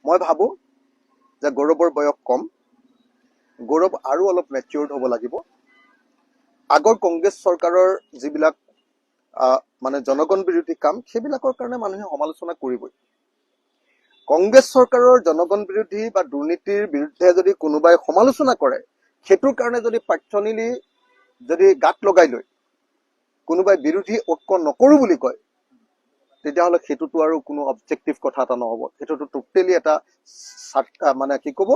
মই ভাবো যে গৌৰৱৰ বয়স কম, গৌৰৱ আৰু অলপ মেচিউৰ্ড হ'ব লাগিব। আগৰ কংগ্ৰেছ চৰকাৰৰ যিবিলাক মানে জনগণ বিৰোধী কাম, সেইবিলাকৰ কাৰণে মানুহে সমালোচনা কৰিবই। কংগ্ৰেছ চৰকাৰৰ জনগণ বিৰোধী বা দুৰ্নীতিৰ বিৰুদ্ধে যদি কোনোবাই সমালোচনা কৰে, সেইটোৰ কাৰণে যদি পাৰ্চনেলি যদি গাত লগাই লৈ কোনোবাই বিৰোধী ঐক্য নকৰো বুলি কয়, তেতিয়াহ'লে সেইটোতো আৰু কোনো অবজেক্টিভ কথা এটা নহ'ব। সেইটোতো টোটেলি এটা মানে কি ক'ব,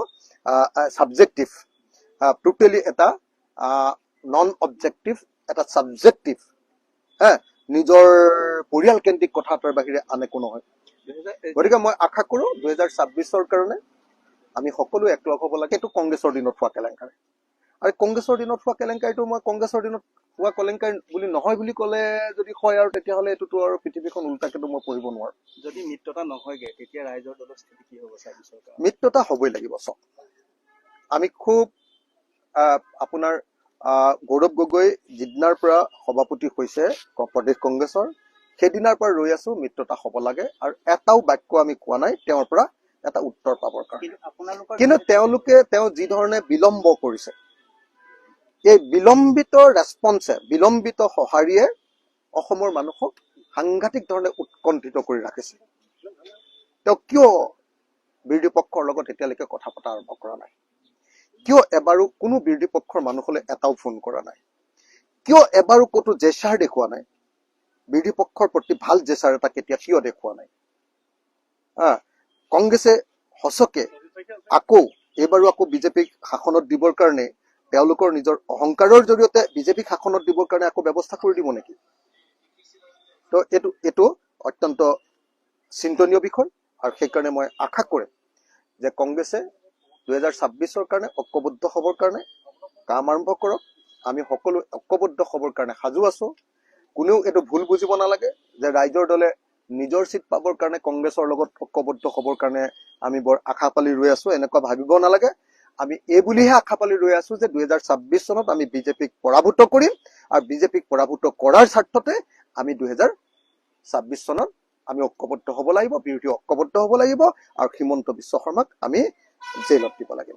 ছাবজেক্টিভ, টোটেলি এটা নন অবজেক্টিভ, এটা ছাবজেক্টিভ, নিজৰ পৰিয়ালকেন্দ্ৰিক কথা এটাৰ বাহিৰে আন একো নহয়। গতিকে মই আশা কৰো 2026ৰ কাৰণে আমি সকলো একলগ হ'ব লাগে। এইটো কংগ্ৰেছৰ দিনত হোৱা কেলেংকাৰী, আৰু কংগ্ৰেছৰ দিনত হোৱা কেলেংকাৰীটো মই কংগ্ৰেছৰ দিনত হোৱা কেলেংকাৰী বুলি নহয় বুলি ক'লে যদি হয়, আৰু তেতিয়াহ'লে এইটোতো আৰু পৃথিৱীখন উল্টাকেতো মই পঢ়িব নোৱাৰো। যদি মিত্ৰতা নহয়গে তেতিয়া ৰাইজৰ দলৰ স্থিতি কি হ'ব? মিত্ৰতা হ'বই লাগিব। চব আমি খুব আপোনাৰ গৌৰৱ গগৈ যিদিনাৰ পৰা সভাপতি হৈছে প্ৰদেশ কংগ্ৰেছৰ, সেইদিনাৰ পৰা ৰৈ আছো মিত্ৰতা হ'ব লাগে, আৰু এটাও বাক্য আমি কোৱা নাই তেওঁৰ পৰা এটা উত্তৰ পাবৰ কাৰণে। কিন্তু তেওঁ যি ধৰণে বিলম্ব কৰিছে, এই বিলম্বিত ৰেছপন্সে, বিলম্বিত সঁহাৰিয়ে অসমৰ মানুহক সাংঘাতিক ধৰণে উৎকণ্ঠিত কৰি ৰাখিছে। তেওঁ কিয় বিৰোধী পক্ষৰ লগত এতিয়ালৈকে কথা পতা আৰম্ভ কৰা নাই? কিয় এবাৰো কোনো বিৰোধী পক্ষৰ মানুহলৈ এটাও ফোন কৰা নাই? কিয় এবাৰো ক'তো জেচাৰ দেখুওৱা নাই? বিৰোধী পক্ষৰ প্ৰতি ভাল জেচাৰ এটা কেতিয়া কিয় দেখুওৱা নাই? কংগ্ৰেছে সঁচকে এইবাৰো আকৌ বিজেপিক শাসনত দিবৰ কাৰণে তেওঁলোকৰ নিজৰ অহংকাৰৰ জৰিয়তে বিজেপিক শাসনত দিবৰ কাৰণে আকৌ ব্যৱস্থা কৰি দিব নেকি? তো এইটো অত্যন্ত চিন্তনীয় বিষয়, আৰু সেইকাৰণে মই আশা কৰিম যে কংগ্ৰেছে 2026ৰ কাৰণে ঐক্যবদ্ধ হ'বৰ কাৰণে কাম আৰম্ভ কৰক। আমি সকলো ঐক্যবদ্ধ হ'বৰ কাৰণে সাজু আছো। কোনেও এইটো ভুল বুজিব নালাগে যে ৰাইজৰ দলে নিজৰ চিট পাবৰ কাৰণে কংগ্ৰেছৰ লগত ঐক্যবদ্ধ হ'বৰ কাৰণে আমি বৰ আশা পালি ৰৈ আছো, এনেকুৱা ভাবিব নালাগে। আমি এই বুলিহে আশা পালি ৰৈ আছো যে 2026 চনত আমি বিজেপিক পৰাভূত কৰিম, আৰু বিজেপিক পৰাভূত কৰাৰ স্বাৰ্থতে আমি 2026 চনত আমি ঐক্যবদ্ধ হ'ব লাগিব, বিৰোধী ঐক্যবদ্ধ হ'ব লাগিব, আৰু হিমন্ত বিশ্ব শৰ্মাক আমি জেলত দিব লাগিব।